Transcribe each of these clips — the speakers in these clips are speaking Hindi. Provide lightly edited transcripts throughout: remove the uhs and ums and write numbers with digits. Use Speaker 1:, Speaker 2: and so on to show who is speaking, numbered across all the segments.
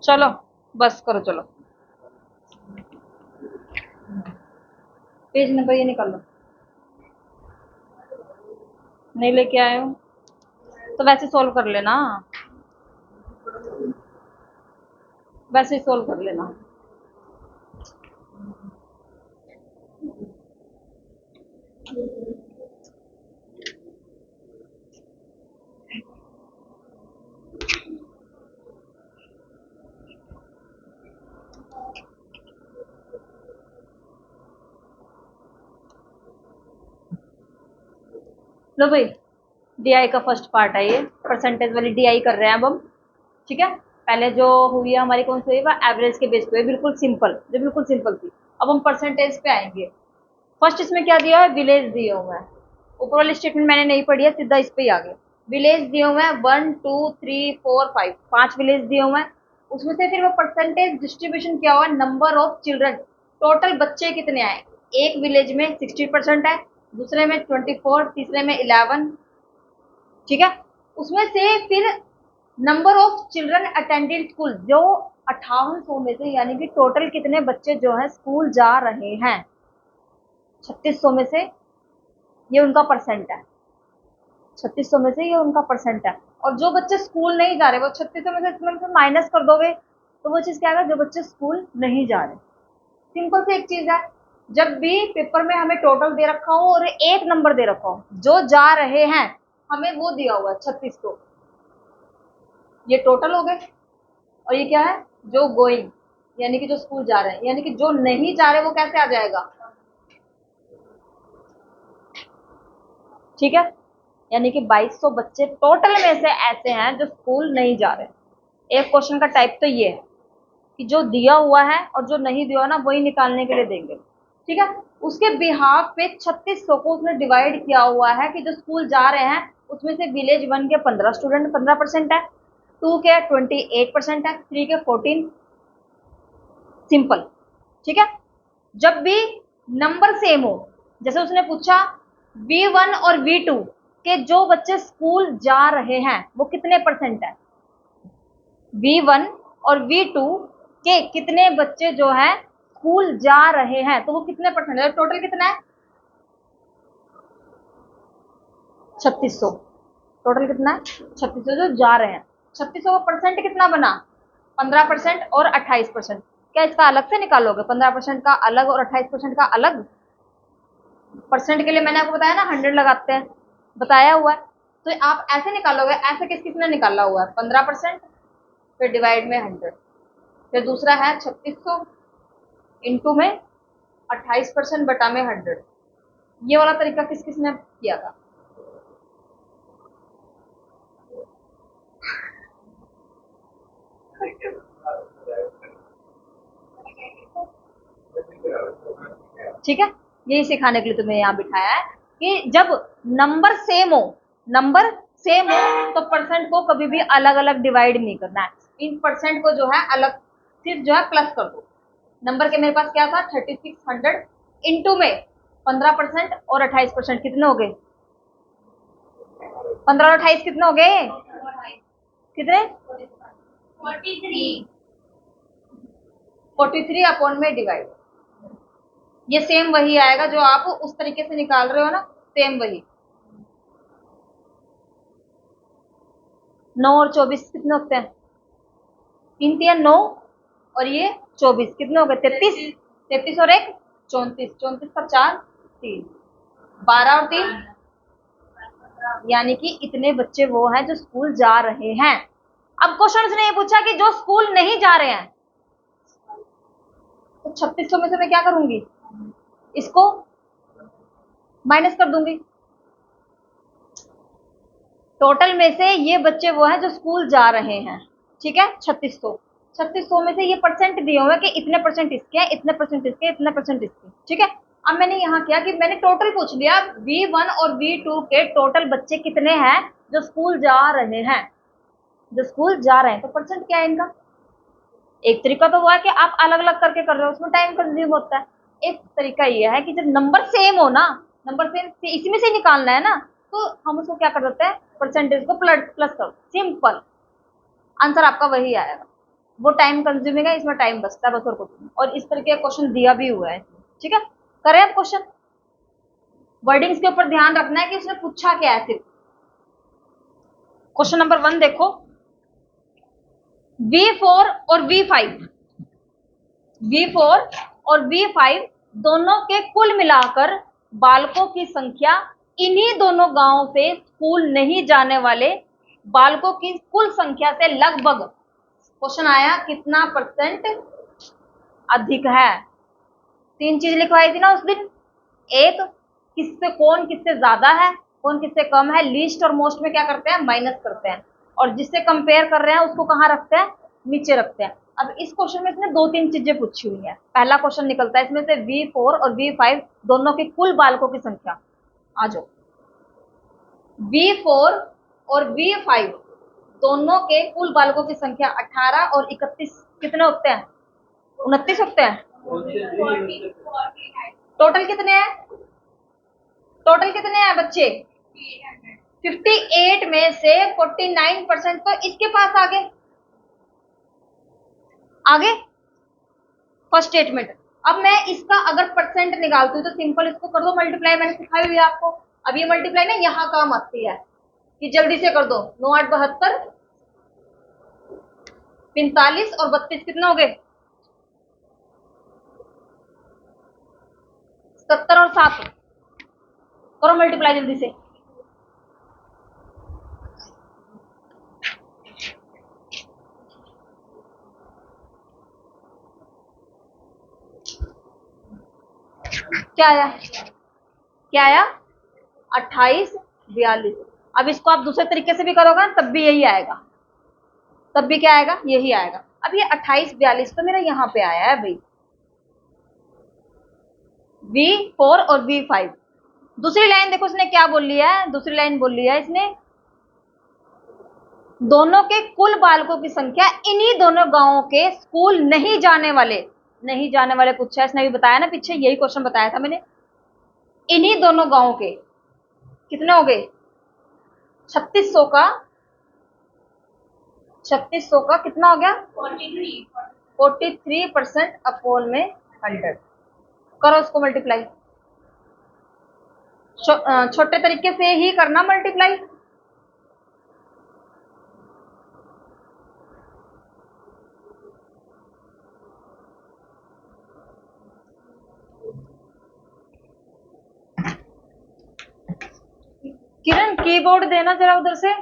Speaker 1: चलो बस करो, चलो पेज नंबर ये निकाल लो। नहीं लेके आए हो तो वैसे सोल्व कर लेना, वैसे ही सोल्व कर लेना। लो भाई, डीआई का फर्स्ट पार्ट है ये, परसेंटेज वाली डीआई कर रहे हैं अब हम। ठीक है, पहले जो हुई है हमारी कौन सी हुई, वो एवरेज के बेस पे, बिल्कुल सिंपल, जो बिल्कुल सिंपल थी। अब हम परसेंटेज पे आएंगे। फर्स्ट इसमें क्या दिया है, विलेज दिए हुए हैं। ऊपर वाली स्टेटमेंट मैंने नहीं पढ़ी है, सीधा इस पे ही आ गए। विलेज दिए हुए हैं 1 2 3 4 5, 5 विलेज दिए हुए हैं। उसमें से फिर वो परसेंटेज डिस्ट्रीब्यूशन क्या हुआ, नंबर ऑफ चिल्ड्रन, टोटल बच्चे कितने आए। एक विलेज में 60% है, दूसरे में 24, तीसरे में 11। ठीक है, उसमें से फिर number of children attended school, जो 5800 में से यानी कि टोटल कितने बच्चे जो है स्कूल जा रहे हैं, 3600 में से ये उनका परसेंट है। 3600 में से ये उनका परसेंट है। और जो बच्चे स्कूल नहीं जा रहे, वो 3600 में से माइनस कर दोगे तो वो चीज क्या है, जो बच्चे स्कूल नहीं जा रहे। सिंपल सी एक चीज है, जब भी पेपर में हमें टोटल दे रखा हो और एक नंबर दे रखा हो, जो जा रहे हैं हमें वो दिया हुआ है 3600, ये टोटल हो गए। और ये क्या है, जो गोइंग, यानी कि जो स्कूल जा रहे हैं, यानी कि जो नहीं जा रहे वो कैसे आ जाएगा। ठीक है, यानी कि 2200 बच्चे टोटल में से ऐसे हैं जो स्कूल नहीं जा रहे। एक क्वेश्चन का टाइप तो ये है कि जो दिया हुआ है और जो नहीं दिया हुआ ना, वही निकालने के लिए देंगे। ठीक है, उसके बिहाफ पे 3600 को उसने डिवाइड किया हुआ है कि जो स्कूल जा रहे हैं उसमें से विलेज 1 के 15 स्टूडेंट 15% है, 2 के 28% है, 3 के 14। सिंपल। ठीक है, जब भी नंबर सेम हो, जैसे उसने पूछा V1 और V2 के जो बच्चे स्कूल जा रहे हैं वो कितने परसेंट है, V1 और V2 के कितने बच्चे जो है स्कूल जा रहे हैं, तो वो कितने परसेंट है, टोटल कितना है 3600। टोटल कितना है 3600 जो जा रहे हैं। 3600 का परसेंट कितना बना, 15% और 28%। क्या इसका अलग से निकालोगे, 15% का अलग और 28% का अलग। परसेंट के लिए मैंने आपको बताया ना 100 लगाते हैं, बताया हुआ है। तो आप ऐसे निकालोगे, ऐसे किस किसने निकाला हुआ है 15%, फिर डिवाइड में 100, फिर दूसरा है 3600 इंटू में 28% बटा में 100। ये वाला तरीका किस किसने किया था। ठीक है, यही सिखाने के लिए तुम्हें यहाँ बिठाया है कि जब नंबर सेम हो, नंबर सेम हो तो परसेंट को कभी भी अलग अलग डिवाइड नहीं करना है। इन परसेंट को जो है अलग, सिर्फ जो है प्लस कर दो। नंबर के मेरे पास क्या था 3600 इंटू में 15% और 28%, कितने हो गए 15 और 28 कितने हो गए, कितने 43 अपॉन में डिवाइड। ये सेम वही आएगा जो आप उस तरीके से निकाल रहे हो ना, सेम वही। 9 और 24 कितने होते हैं, 3 3 9 और ये 24 कितने हो गए 33। 33 और 1 34, 34 का 4 3, 12 और 3, यानी कि इतने बच्चे वो हैं जो स्कूल जा रहे हैं। अब क्वेश्चन उसने ये पूछा कि जो स्कूल नहीं जा रहे हैं, तो 3600 में से मैं क्या करूंगी, इसको माइनस कर दूंगी। टोटल में से ये बच्चे वो हैं जो स्कूल जा रहे हैं। ठीक है, 3600 में से ये परसेंट दिए हुए कि इतने परसेंट इसके हैं, इतने परसेंट इसके, इतने परसेंट इसके। ठीक है, अब मैंने यहाँ किया कि मैंने टोटल पूछ लिया, V1 और V2 के टोटल बच्चे कितने हैं जो स्कूल जा रहे हैं, जो स्कूल जा रहे हैं, तो परसेंट क्या है इनका। एक तरीका तो वो है कि आप अलग अलग करके कर रहे हो, उसमें टाइम कंज्यूम होता है। एक तरीका ये है कि जब नंबर सेम हो ना, नंबर सेम इसी में से निकालना है ना, तो हम उसको क्या कर देते हैं, परसेंटेज को प्लस कर, सिंपल आंसर आपका वही आएगा। वो टाइम कंज्यूमिंग है, इसमें टाइम बचता है बस और कुछ नहीं। और इस तरीके का क्वेश्चन दिया भी हुआ है, ठीक है। करें अब क्वेश्चन। वर्डिंग्स के ऊपर ध्यान रखना है कि उसने पूछा क्या है। सिर्फ क्वेश्चन नंबर 1 देखो, V4 और V5, V4 और V5 दोनों के कुल मिलाकर बालकों की संख्या इन्हीं दोनों गांवों से स्कूल नहीं जाने वाले बालकों की कुल संख्या से लगभग, क्वेश्चन आया कितना परसेंट अधिक है। 3 चीज लिखवाई थी ना उस दिन, एक किससे कौन किससे ज्यादा है, कौन किससे कम है, लीस्ट और मोस्ट में क्या करते हैं, माइनस करते हैं, और जिससे कंपेयर कर रहे हैं उसको कहाँ रखते हैं, नीचे रखते हैं। अब इस क्वेश्चन में इसने 2-3 चीजें पूछी हुई है। पहला क्वेश्चन निकलता है इसमें से V4 और V5 दोनों के कुल बालकों की संख्या। आ जाओ, V4 और V5 दोनों के कुल बालकों की संख्या 18 और 31 कितने होते हैं, 29 होते हैं। टोटल कितने हैं, टोटल कितने हैं बच्चे, 58 में से 49% तो इसके पास आ गए, आगे फर्स्ट स्टेटमेंट। अब मैं इसका अगर परसेंट निकालती हूँ तो सिंपल इसको कर दो मल्टीप्लाई, मैंने सिखाई हुई है आपको। अब ये मल्टीप्लाई ना यहाँ काम आती है, कि जल्दी से कर दो। 9 8 72, 45 और 32 कितना हो गए, 70 और 7, करो मल्टीप्लाई जल्दी से। क्या आया, क्या आया, 28 42। अब इसको आप दूसरे तरीके से भी करोगे तब भी यही आएगा, तब भी क्या आएगा, यही आएगा। अब ये 28 42 तो मेरा यहाँ पे आया है भाई, V4 और V5। दूसरी लाइन देखो उसने क्या बोल लिया है, दूसरी लाइन बोल लिया है इसने, दोनों के कुल बालकों की संख्या इन्हीं दोनों गांवों के स्कूल नहीं जाने वाले, नहीं जाने वाले पूछा है इसने, भी बताया ना पीछे, यही क्वेश्चन बताया था मैंने। इन्हीं दोनों गांवों के कितने हो गए, 3600 का, 3600 का कितना हो गया, 43% अपॉन में 100। करो उसको मल्टीप्लाई, छोटे तरीके से ही करना मल्टीप्लाई। किरण कीबोर्ड देना जरा उधर से।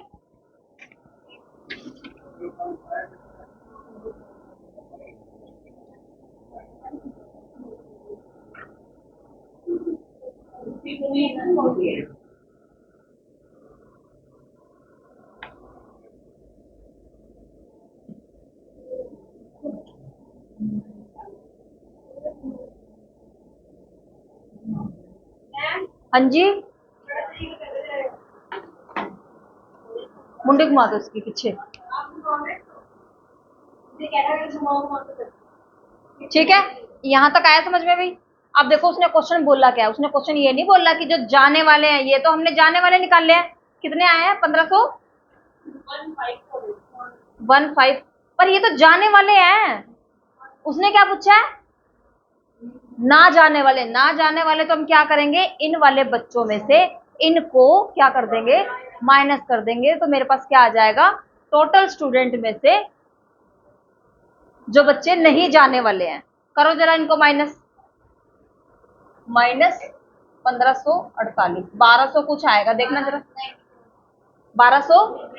Speaker 1: हाँ जी, मुंडी घुमा दो उसकी पीछे, ठीक है। यहां तक आया समझ में भाई। अब देखो उसने क्वेश्चन बोला क्या है, उसने क्वेश्चन ये नहीं बोला कि जो जाने वाले हैं, ये तो हमने जाने वाले निकाल लिया है, कितने आए हैं 1500 15, पर ये तो जाने वाले हैं। उसने क्या पूछा है, ना जाने वाले, ना जाने वाले तो हम क्या करेंगे, इन वाले बच्चों में से इनको क्या कर देंगे, माइनस कर देंगे, तो मेरे पास क्या आ जाएगा, टोटल स्टूडेंट में से जो बच्चे नहीं जाने वाले हैं। करो जरा इनको माइनस, माइनस 1548, 1200 कुछ आएगा, देखना जरा 1200।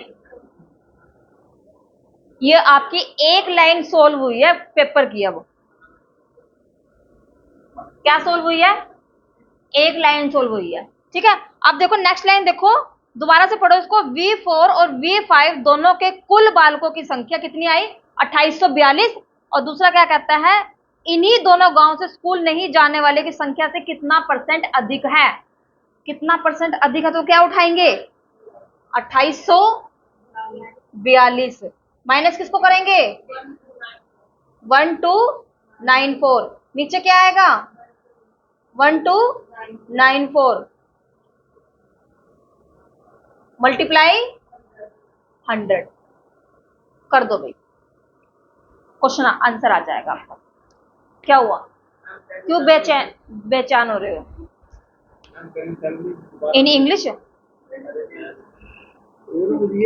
Speaker 1: ये आपकी एक लाइन सोल्व हुई है पेपर की। अब क्या सोल्व हुई है, एक लाइन सोल्व हुई है, ठीक है। अब देखो नेक्स्ट लाइन देखो, दोबारा से पढ़ो इसको। V4 और V5 दोनों के कुल बालकों की संख्या कितनी आई, 2842। और दूसरा क्या कहता है, इन्हीं दोनों गांव से स्कूल नहीं जाने वाले की संख्या से कितना परसेंट अधिक है, कितना परसेंट अधिक है, तो क्या उठाएंगे, 2842 माइनस किसको करेंगे, 1294, नीचे क्या आएगा 1294। मल्टीप्लाई 100 कर दो भाई, क्वेश्चन आंसर आ जाएगा आपका। क्या हुआ, क्यों बेचैन हो रहे हो? इन इंग्लिश
Speaker 2: ये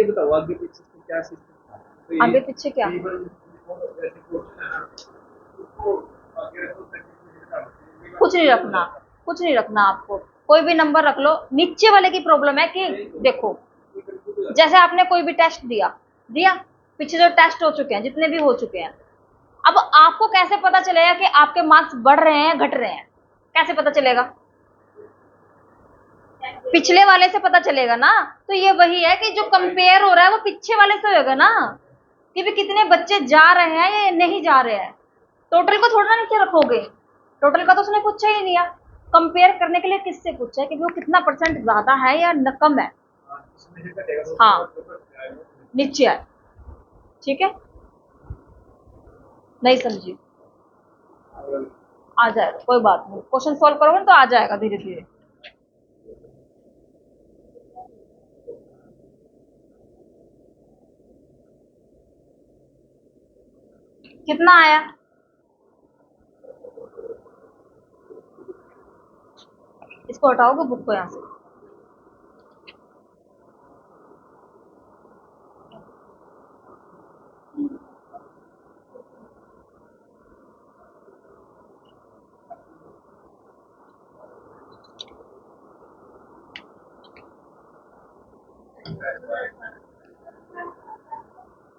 Speaker 2: बताओ आगे पीछे क्या सिस्टम,
Speaker 1: आगे पीछे क्या? कुछ नहीं रखना, कुछ नहीं रखना, आपको कोई भी नंबर रख लो। नीचे वाले की प्रॉब्लम है कि देखो, जैसे आपने कोई भी टेस्ट दिया दिया, पीछे जो टेस्ट हो चुके हैं, जितने भी हो चुके हैं, अब आपको कैसे पता चलेगा कि आपके मार्क्स बढ़ रहे हैं घट रहे हैं? कैसे पता चलेगा? पिछले वाले से पता चलेगा ना। तो ये वही है कि जो कंपेयर हो रहा है वो पीछे वाले से होगा ना, कि भी कितने बच्चे जा रहे हैं या नहीं जा रहे हैं। टोटल को थोड़ा नीचे रखोगे, टोटल का तो उसने पूछा ही नहीं है। कंपेयर करने के लिए किससे पूछा है कि वो कितना परसेंट ज्यादा है या कम है। हाँ, नीचे है, ठीक है, नहीं समझी, आ जाएगा, कोई बात नहीं, क्वेश्चन सॉल्व करोगे तो आ जाएगा धीरे धीरे। कितना आया? इसको हटाओगे बुक को यहाँ से?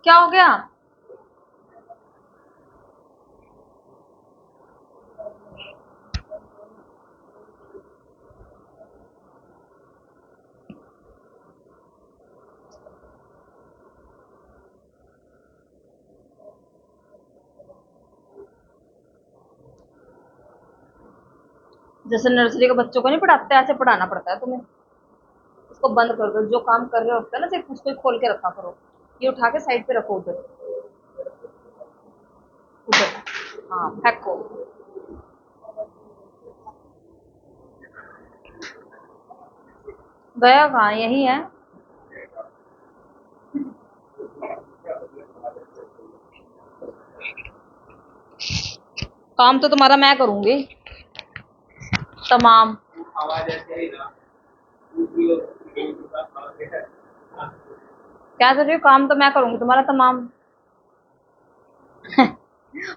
Speaker 1: क्या हो गया? जैसे नर्सरी के बच्चों को नहीं पढ़ाते, ऐसे पढ़ाना पड़ता है तुम्हें। इसको बंद कर दो, जो काम कर रहे होते हैं ना सिर्फ उसको ही खोल के रखा करो। ये उठा के साइड पे रखो, उधर उधर, हाँ फेंको। गया कहाँ, यही है। काम तो तुम्हारा मैं करूंगी तमाम। क्या कर रही हो, काम तो मैं करूंगी तुम्हारा तमाम।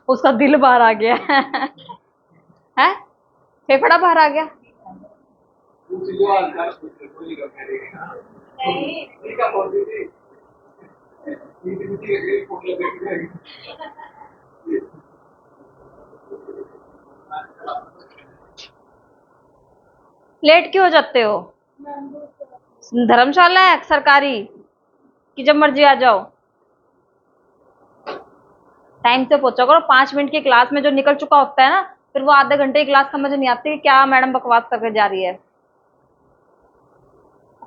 Speaker 1: उसका दिल बाहर आ गया है, फेफड़ा बाहर आ गया। लेट क्यों हो जाते हो? धर्मशाला है सरकारी कि जब मर्जी आ जाओ? टाइम से पहुंचा करो। 5 मिनट की क्लास में जो निकल चुका होता है ना, फिर वो आधे घंटे की क्लास समझ नहीं आती कि क्या मैडम बकवास करके जा रही है।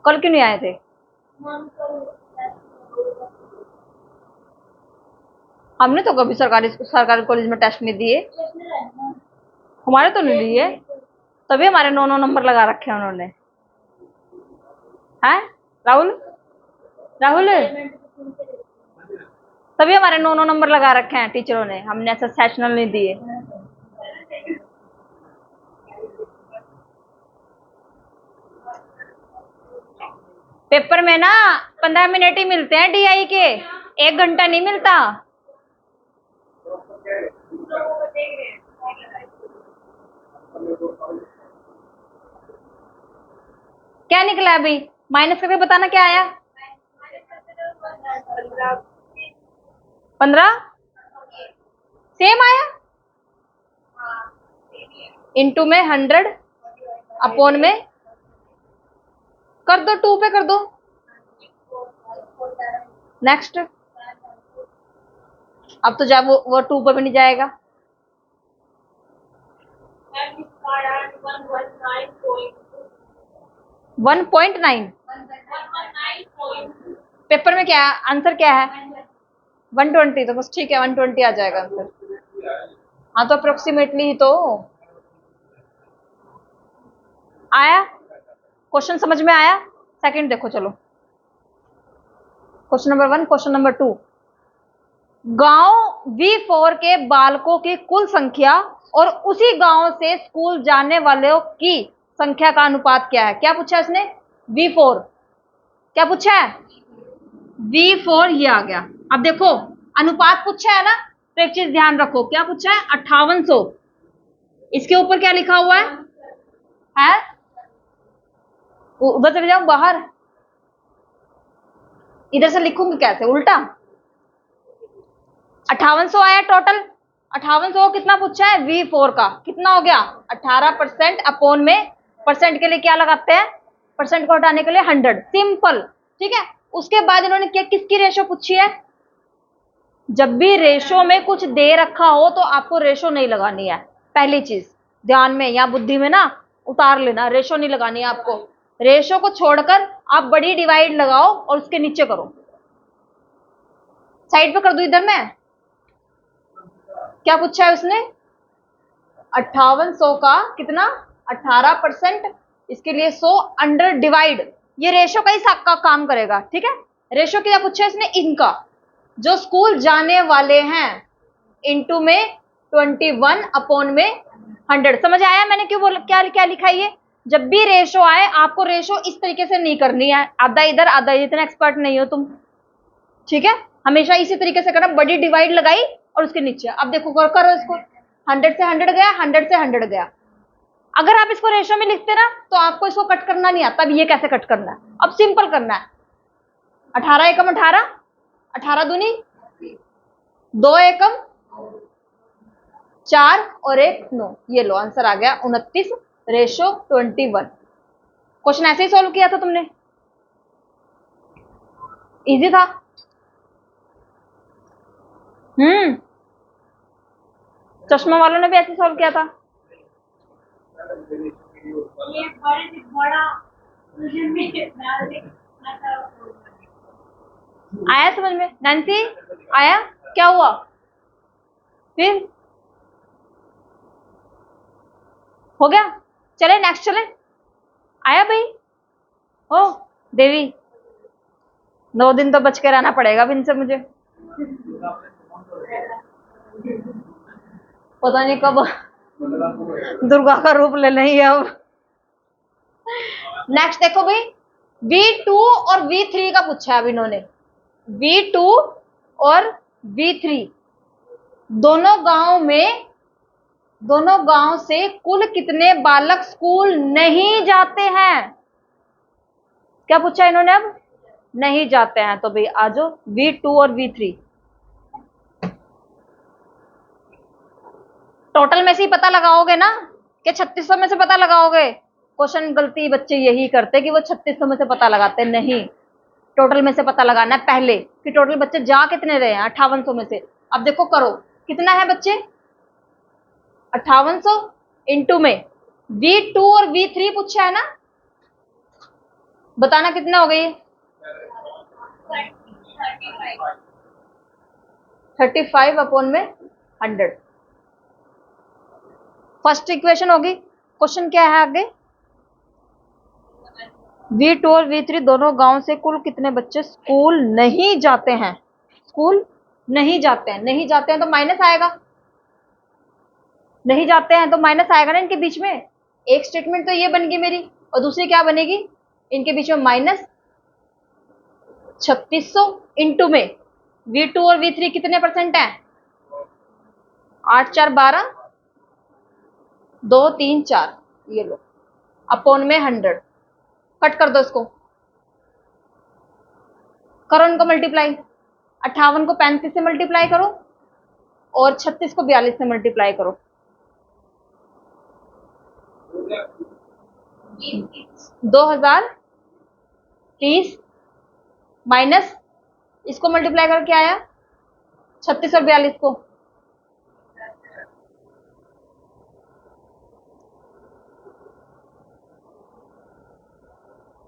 Speaker 1: कल क्यों नहीं आए थे? हमने तो कभी सरकारी कॉलेज में टेस्ट नहीं दिए, हमारे तो नहीं लिए, तभी हमारे 9 9 नंबर लगा रखे हैं उन्होंने। हैं राहुल, राहुल, तभी हमारे 9 9 नंबर लगा रखे हैं टीचरों ने, हमने ऐसा सेशनल नहीं दिए। पेपर में ना 15 मिनट ही मिलते हैं डीआई के, 1 घंटा नहीं मिलता। क्या निकला अभी? माइनस करके बताना क्या आया। 15 सेम आया, इंटू में 100, अपॉन में कर दो, 2 पे कर दो। नेक्स्ट, अब तो जब वो 2 पे भी नहीं जाएगा। 1.9 पेपर में क्या है, आंसर क्या है? 120, तो बस ठीक है, 120 आ जाएगा आंसर। हाँ तो अप्रोक्सीमेटली ही तो आया। क्वेश्चन समझ में आया? सेकंड देखो चलो। Question number 1। क्वेश्चन नंबर 2, गांव V4 के बालकों की कुल संख्या और उसी गांव से स्कूल जाने वालों की संख्या का अनुपात क्या है? क्या पूछा है इसने? V4 क्या पूछा है? V4 ये आ गया। अब देखो अनुपात पूछा है ना, तो एक चीज ध्यान रखो, क्या पूछा है? 5800। इसके ऊपर क्या लिखा हुआ है? उधर चले जाओ बाहर, इधर से लिखूंगी कैसे? उल्टा। 5800 आया टोटल। 5800 कितना पूछा है? V4 का कितना हो गया? 18% अपोन में परसेंट के लिए क्या लगाते हैं? परसेंट को हटाने के लिए 100, सिंपल। ठीक है, उसके बाद इन्होंने क्या किसकी रेशो पूछी है? जब भी रेशो में कुछ दे रखा हो तो आपको रेशो नहीं लगानी है। पहली चीज ध्यान में या बुद्धि में ना उतार लेना, रेशो नहीं लगानी है आपको। रेशो को छोड़कर आप बड़ी डिवाइड लगाओ और उसके नीचे करो। साइड पे कर दो इधर में। क्या पूछा है उसने? 5800 का कितना? 18%, इसके लिए 100 अंडर डिवाइड। ये रेशो का ही का काम करेगा। ठीक है, रेशो क्या पूछा है इसने? इनका जो स्कूल जाने वाले हैं इनटू में 21 अपोन में 100। समझ आया मैंने क्यों बोला, क्या क्या लिखा है ये? जब भी रेशो आए आपको रेशो इस तरीके से नहीं करनी है, आधा इधर आधा इधर। इतना एक्सपर्ट नहीं हो तुम, ठीक है? हमेशा इसी तरीके से करना, बड़ी डिवाइड लगाई और उसके नीचे। अब देखो करो इसको, 100 से 100 गया, 100 से 100 गया। अगर आप इसको रेशो में लिखते ना तो आपको इसको कट करना नहीं आता। अब ये कैसे कट करना है? अब सिंपल करना है। 18 एकम 18, 18 दूनी 2 एकम 4 और 1 9। ये लो आंसर आ गया 29 रेशो 21। क्वेश्चन ऐसे ही सॉल्व किया था तुमने, इजी था। चश्मा वालों ने भी ऐसे सॉल्व किया था।
Speaker 2: ये
Speaker 1: बड़ा आया समझ में? नैन्सी आया? क्या हुआ फिर? हो गया? चले नेक्स्ट चले। आया भाई? ओ देवी, 9 दिन तो बच के रहना पड़ेगा अब इनसे मुझे। पता नहीं कब दुर्गा का रूप ले लेंगे अब। नेक्स्ट देखो भाई, V2 और V3 का पूछा है अब इन्होंने। V2 और V3 दोनों गांव से कुल कितने बालक स्कूल नहीं जाते हैं? क्या पूछा इन्होंने? अब नहीं जाते हैं, तो भाई आ जाओ V2 और V3 टोटल में से ही पता लगाओगे ना कि 3600 में से पता लगाओगे? क्वेश्चन गलती बच्चे यही करते कि वो 3600 में से पता लगाते, नहीं टोटल में से पता लगाना है पहले कि टोटल बच्चे जा कितने रहे हैं 5800 में से। अब देखो करो कितना है बच्चे? 5800 इंटू में V2 और V3 पूछा है ना, बताना कितना हो गई? 35 अपोन में 100। फर्स्ट इक्वेशन होगी। क्वेश्चन क्या है आगे? V2 और V3 दोनों गांव से कुल कितने बच्चे स्कूल नहीं जाते हैं? स्कूल नहीं जाते हैं, नहीं जाते हैं तो माइनस आएगा, नहीं जाते हैं तो माइनस आएगा ना इनके बीच में। एक स्टेटमेंट तो ये बन गई मेरी, और दूसरी क्या बनेगी? इनके बीच में माइनस 3600 इंटू में V2 और V3 कितने परसेंट है? 8 4 12, 2 3 4, ये लो अपोन में 100। कट कर दो इसको, करो इनको मल्टीप्लाई। 58 को 35 से मल्टीप्लाई करो और 36 को 42 से मल्टीप्लाई करो। 2030 माइनस इसको मल्टीप्लाई करके आया 36 और 42 को।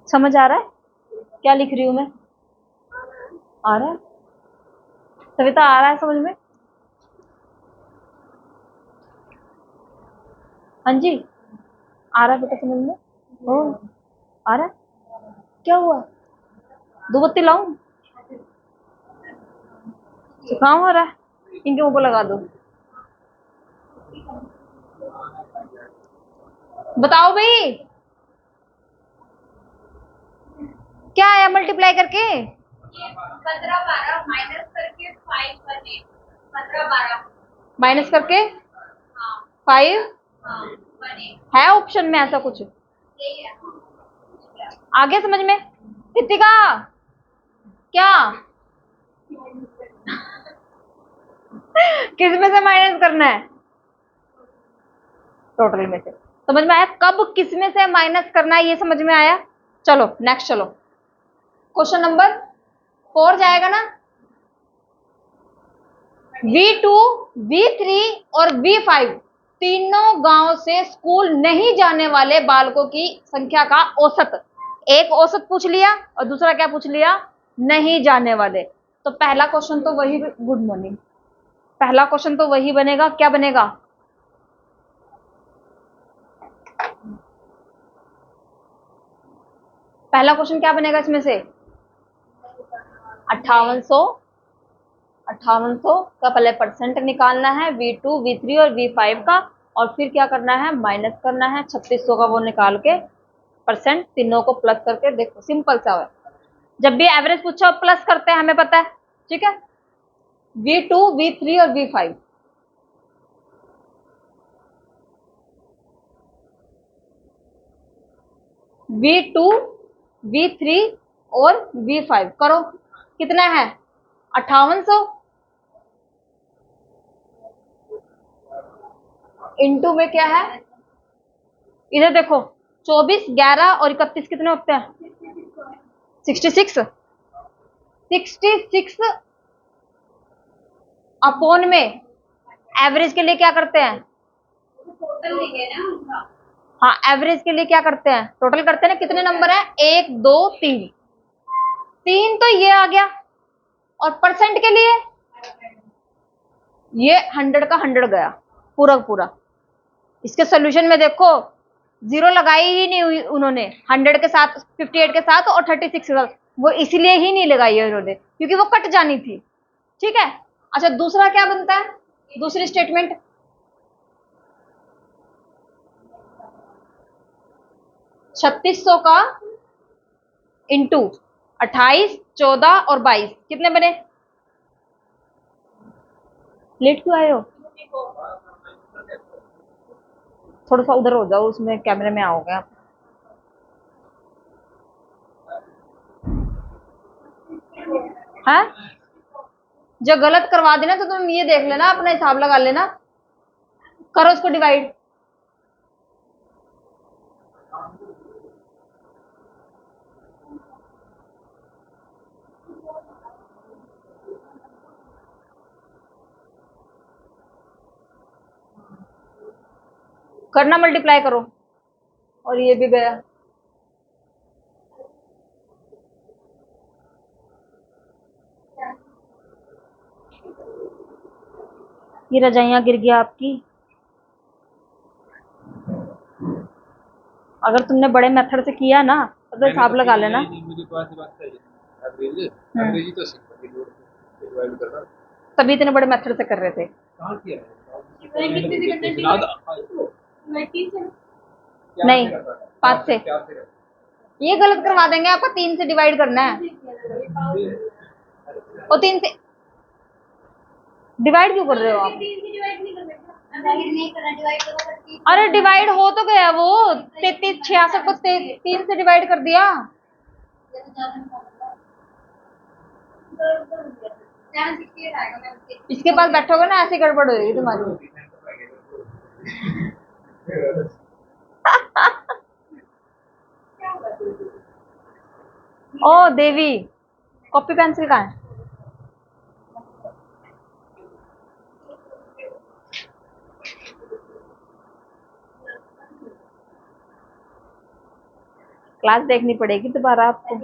Speaker 1: समझ आ रहा है क्या लिख रही हूं मैं? आ रहा है सविता? आ रहा है समझ में? हाँ जी आ रहा है बेटा समझ में? ओ आ रहा है? क्या हुआ? दो बत्ती लाऊं? जुकाम हो रहा है, इनके मुंह पर लगा दो। बताओ भाई, क्या आया मल्टीप्लाई करके? 15 12 माइनस करके 5 बने। 15 12 माइनस करके 5 बने। है ऑप्शन में ऐसा कुछ? आगे समझ में? कृतिका क्या किस में से माइनस करना है? टोटल में से। समझ में आया कब किस में से माइनस करना है, ये समझ में आया। चलो नेक्स्ट, चलो क्वेश्चन नंबर 4 जाएगा ना। V2 V3 और V5 तीनों गांव से स्कूल नहीं जाने वाले बालकों की संख्या का औसत। एक औसत पूछ लिया और दूसरा क्या पूछ लिया? नहीं जाने वाले। तो पहला क्वेश्चन तो वही, गुड मॉर्निंग, पहला क्वेश्चन तो वही बनेगा। क्या बनेगा? पहला क्वेश्चन क्या बनेगा इसमें से? 5800 का पहले परसेंट निकालना है, V2 V3 और V5 का, और फिर क्या करना है? माइनस करना है 3600 का, वो निकाल के परसेंट तीनों को प्लस करके। देखो सिंपल सा है, जब भी एवरेज पूछा प्लस करते हैं, हमें पता है। ठीक है, V2 V3 और V5। V2 V3 और V5 करो, कितना है? 5800 इंटू में क्या है? इधर देखो, 24 11 और 31 कितने होते हैं? 66। 66 अपॉन में एवरेज के लिए क्या करते हैं? हाँ, एवरेज के लिए क्या करते हैं? टोटल करते हैं ना। कितने नंबर है? 1 2 3, 3 तो ये आ गया। और परसेंट के लिए ये 100 का 100 गया पूरा पूरा। इसके सोल्यूशन में देखो, जीरो लगाई ही नहीं हुई उन्होंने, 100 के साथ, 58 के साथ और 36 के साथ। वो इसलिए ही नहीं लगाई है उन्होंने, क्योंकि वो कट जानी थी। ठीक है। अच्छा, दूसरा क्या बनता है? दूसरी स्टेटमेंट, 3600 का इंटू 28 14 और 22 कितने बने? लेट क्यों आए हो? थोड़ा सा उधर हो जाओ, उसमें कैमरे में आओगे आप। हाँ, जो गलत करवा देना तो तुम ये देख लेना, अपना हिसाब लगा लेना। करो उसको डिवाइड। करना, मल्टीप्लाई करो। और ये भी गया। ये रजाइयां गिर गया आपकी। अगर तुमने बड़े मेथड से किया ना तो हिसाब लगा लेना।
Speaker 2: मुझे तो ऐसी बात चाहिए, एवरेज ही तो डिवाइड करना।
Speaker 1: तभी इतने बड़े मेथड से कर रहे थे।
Speaker 2: कहां किया है?
Speaker 1: नहीं, 5 से। ये गलत करवा देंगे आपका, 3 से डिवाइड करना है। और 3 से डिवाइड क्यों कर रहे हो आप? अरे डिवाइड हो तो गया वो, 33 66 को 3 से डिवाइड कर दिया। इसके पास बैठोगे ना, ऐसे गड़बड़ होगी तुम्हारी। ओ देवी, कॉपी पेंसिल कहाँ है? क्लास देखनी पड़ेगी दोबारा आपको।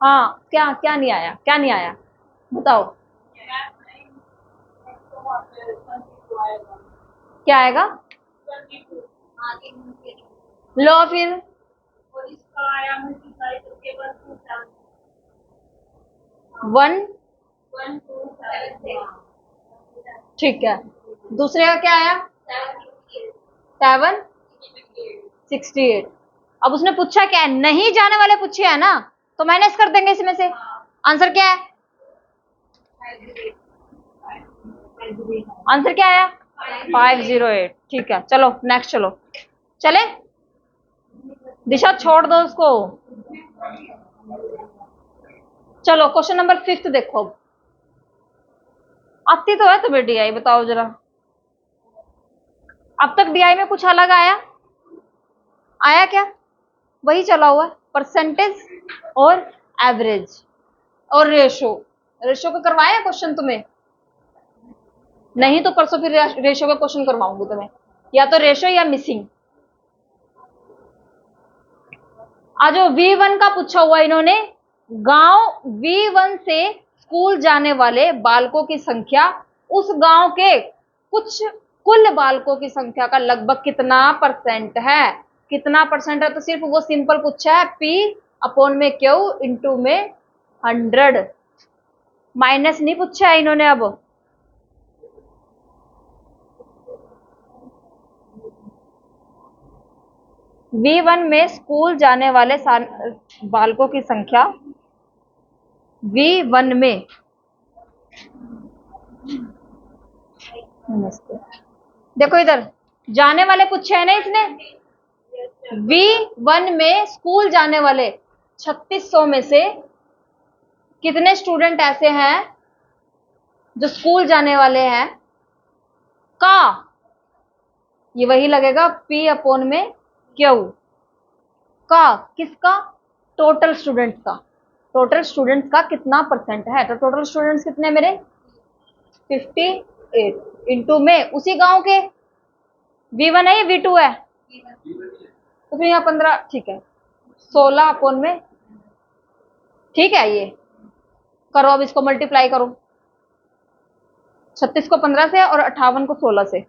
Speaker 1: हाँ, क्या क्या नहीं आया? क्या नहीं आया बताओ? क्या आएगा? लो फिर। 1, ठीक है। दूसरे का क्या आया? 7, 68। अब उसने पूछा क्या है? नहीं जाने वाले पूछे है ना, तो माइनस कर देंगे इसमें से। आंसर क्या है? आंसर क्या आया? 508। ठीक है, चलो नेक्स्ट चलो। चले, दिशा छोड़ दो उसको। चलो क्वेश्चन नंबर 5 देखो। आती तो है तुम्हें डीआई, बताओ जरा। अब तक डीआई में कुछ अलग आया? आया क्या? वही चला हुआ है, परसेंटेज और एवरेज और रेशो। रेशो का करवाया क्वेश्चन तुम्हें? नहीं तो परसों फिर रेशो का क्वेश्चन करवाऊंगी तुम्हें, या तो रेशो या मिसिंग। आज V1 का पूछा हुआ इन्होंने। गांव V1 से स्कूल जाने वाले बालकों की संख्या उस गांव के कुछ कुल बालकों की संख्या का लगभग कितना परसेंट है? कितना परसेंट है? तो सिर्फ वो सिंपल पूछा है, P अपॉन में Q इंटू में 100। माइनस नहीं पूछा है इन्होंने। अब V1 में स्कूल जाने वाले बालकों की संख्या V1 में, देखो इधर जाने वाले पूछे है ना इसने। V1 में स्कूल जाने वाले 3600 में से कितने स्टूडेंट ऐसे हैं जो स्कूल जाने वाले हैं का, ये वही लगेगा P अपॉन में Q का। किसका? टोटल स्टूडेंट का। टोटल स्टूडेंट्स का कितना परसेंट है? तो टोटल स्टूडेंट्स कितने मेरे? 58 इंटू में उसी गांव के। V1 है या V2 है? तो फिर यहाँ 15, ठीक है, 16 अपॉन में, ठीक है। ये करो, अब इसको मल्टीप्लाई करो। 36 को 15 से और 58 को 16 से।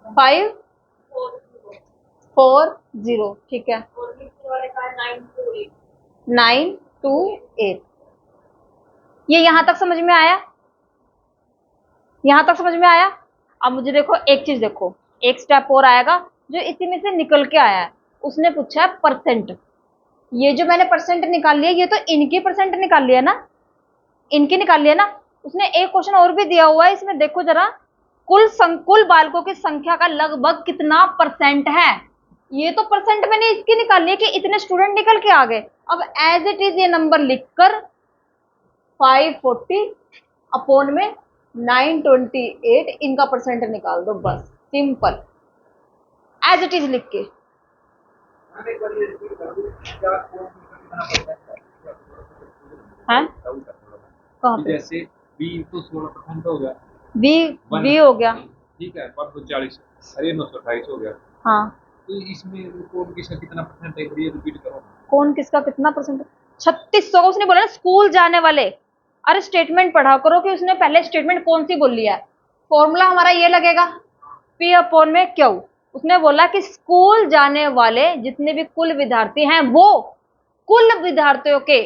Speaker 1: फाइव 4 0, ठीक है। 928। ये यहां तक समझ में आया? यहां तक समझ में आया? अब मुझे देखो एक चीज देखो, एक स्टेप और आएगा जो इसी में से निकल के आया है। उसने पूछा है परसेंट। ये जो मैंने परसेंट निकाल लिया, ये तो इनकी परसेंट निकाल लिया ना, इनकी निकाल लिया ना। उसने एक क्वेश्चन और भी दिया हुआ है इसमें, देखो जरा। कुल बालकों की संख्या का लगभग कितना परसेंट है? ये तो परसेंट मैंने इसकी निकाल लिया कि इतने स्टूडेंट निकल के आ गए। अब एज इट इज ये नंबर लिखकर 540 अपॉन में 928 इनका परसेंट निकाल दो, बस सिंपल, एज इट इज लिख के। हैं? कहाँ पे?
Speaker 2: जैसे 20 तो 16% हो गया,
Speaker 1: वी हो गया,
Speaker 2: ठीक है, 540, अरे 928 हो गया।
Speaker 1: हाँ।
Speaker 2: तो इसमें कौन किसका कितना परसेंट है, ये रिपीट करो।
Speaker 1: कौन किसका कितना परसेंट? 3600 का उसने बोला ना, स्कूल जाने वाले। अरे स्टेटमेंट पढ़ा करो कि उसने पहले स्टेटमेंट कौन सी बोली है। फॉर्मूला हमारा ये लगेगा, P अपॉन में Q। उसने बोला कि स्कूल जाने वाले जितने भी कुल विद्यार्थी हैं वो कुल विद्यार्थियों के,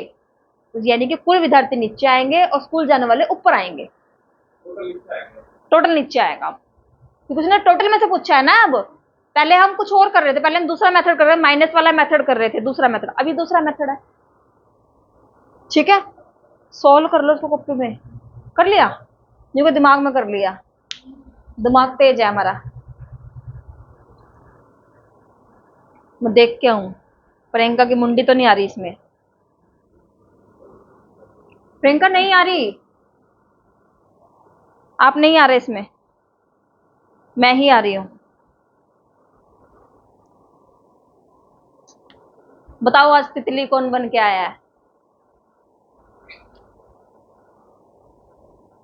Speaker 1: यानी कि कुल विद्यार्थी नीचे आएंगे और स्कूल जाने वाले ऊपर आएंगे। टोटल नीचे आएगा, क्योंकि उसने टोटल में से पूछा है ना। अब पहले हम कुछ और कर रहे थे, पहले हम दूसरा मेथड कर रहे थे, माइनस वाला मेथड कर रहे थे, दूसरा मेथड। अभी दूसरा मेथड है, ठीक है। सॉल्व कर लो इसको कॉपी में। कर लिया? जो दिमाग में कर लिया, दिमाग तेज है हमारा। मैं देख के हूं प्रियंका की मुंडी तो नहीं आ रही इसमें। प्रियंका नहीं आ रही, आप नहीं आ रहे इसमें, मैं ही आ रही हूं। बताओ आज तितली कौन बन के आया है?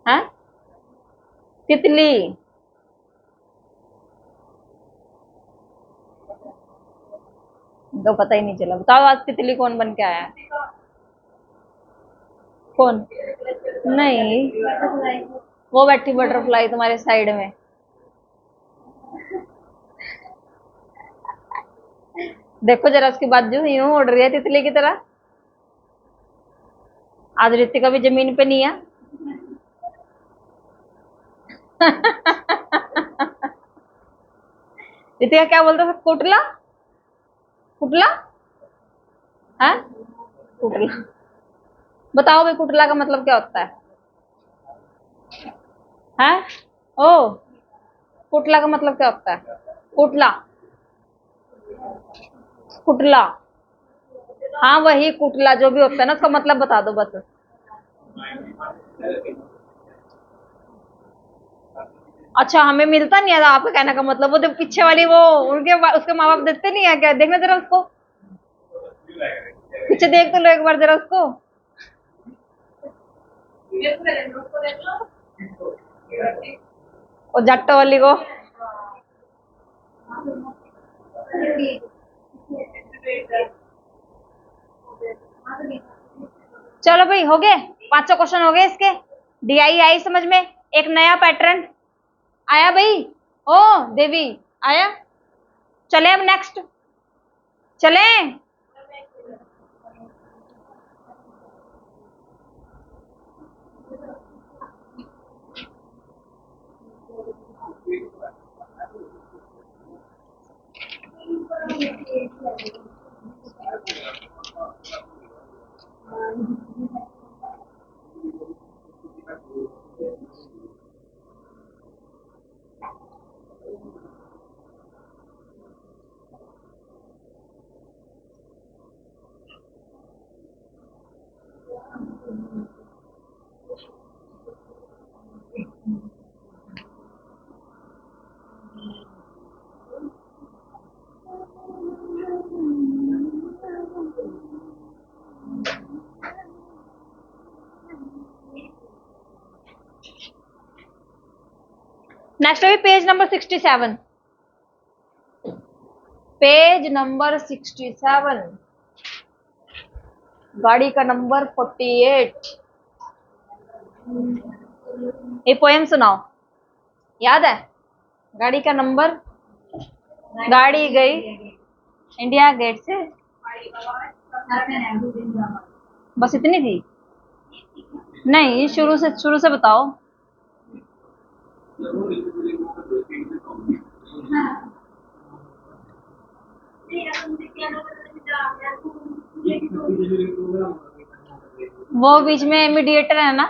Speaker 1: हैं? तितली। तो पता ही नहीं चला। बताओ आज तितली कौन बन के आया है? कौन? नहीं, वो बैठी बटरफ्लाई तुम्हारे साइड में। देखो जरा उसकी बाजू यूं उड़ रही है तितली की तरह। आज ऋतिका भी जमीन पे नहीं है। ऋतिका क्या बोलते थे? कुटला? कुटला है? कुटला। बताओ भाई, कुटला का मतलब क्या होता है? हैं? ओ, कुटला का मतलब क्या होता है? कुटला, कुटला। हाँ वही कुटला जो भी होता है ना, उसका मतलब बता दो बस। अच्छा, हमें मिलता नहीं है आपका कहने का मतलब। वो जो पीछे वाली वो उनके उसके माँ बाप देते नहीं है क्या? देखना जरा उसको, पीछे देख तो लो एक बार जरा उसको। और जट्टो वाली को। चलो भाई, हो गए। पांचों क्वेश्चन हो गए इसके। डीआई आई समझ में? एक नया पैटर्न आया भाई। ओ देवी, आया। चले अब नेक्स्ट, चले। नेक्स्ट अभी पेज नंबर 67। पेज नंबर 67, गाड़ी का नंबर 48। ये पोएम सुनाओ, याद है? गाड़ी का नंबर, गाड़ी गई इंडिया गेट से, बस इतनी थी? नहीं, शुरू से बताओ। वो बीच में मीडिएटर है ना?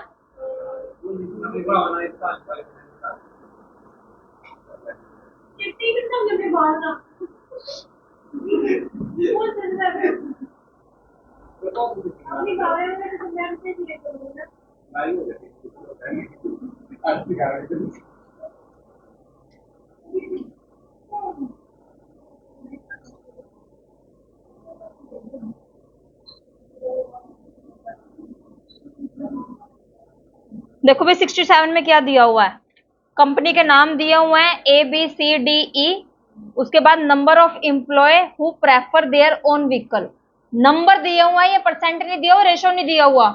Speaker 1: देखो भाई 67 में क्या दिया हुआ है। कंपनी के नाम दिए हुए हैं ABCDE, उसके बाद number of employ who prefer their own vehicle. Number दिया हुआ है, ये परसेंट नहीं दिया हुआ, रेशो नहीं दिया हुआ।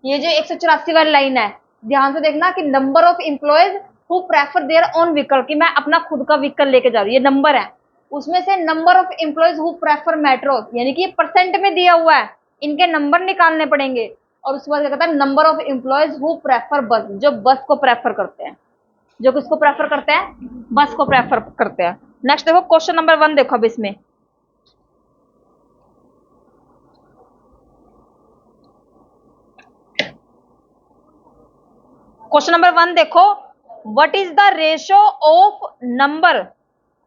Speaker 1: ये जो 184 वाली लाइन है, ध्यान से देखना कि number of employees who prefer their own vehicle, कि मैं अपना खुद का व्हीकल लेके जा रही हूँ, ये नंबर है। उसमें से number of employees who prefer metro, यानी कि परसेंट में दिया हुआ है, इनके नंबर निकालने पड़ेंगे। और उसके बाद क्या कहता है? Number of employees who prefer बस, जो बस को प्रेफर करते हैं। जो किसको प्रेफर करते हैं? बस को प्रेफर करते हैं। नेक्स्ट देखो क्वेश्चन नंबर 1, देखो अब इसमें क्वेश्चन नंबर 1 देखो। What is the ratio of number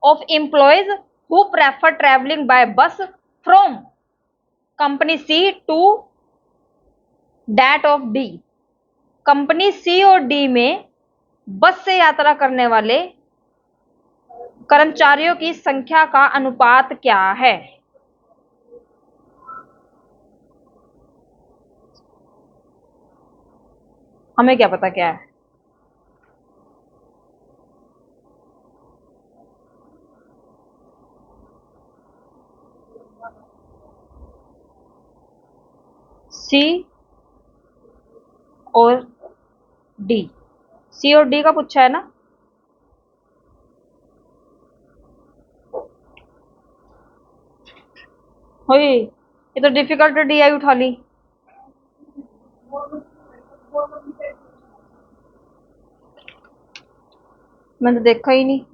Speaker 1: of employees who prefer travelling by bus from company C to that of D. Company C और डी में बस से यात्रा करने वाले कर्मचारियों की संख्या का अनुपात क्या है? हमें क्या पता क्या है? सी और डी, सी और डी का पूछा है ना। ओए ये तो डिफिकल्ट डी आई उठा ली। मैंने तो देखा ही नहीं।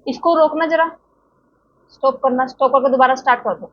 Speaker 1: इसको रोकना जरा, स्टॉप करना, स्टॉप करके दोबारा स्टार्ट कर दो।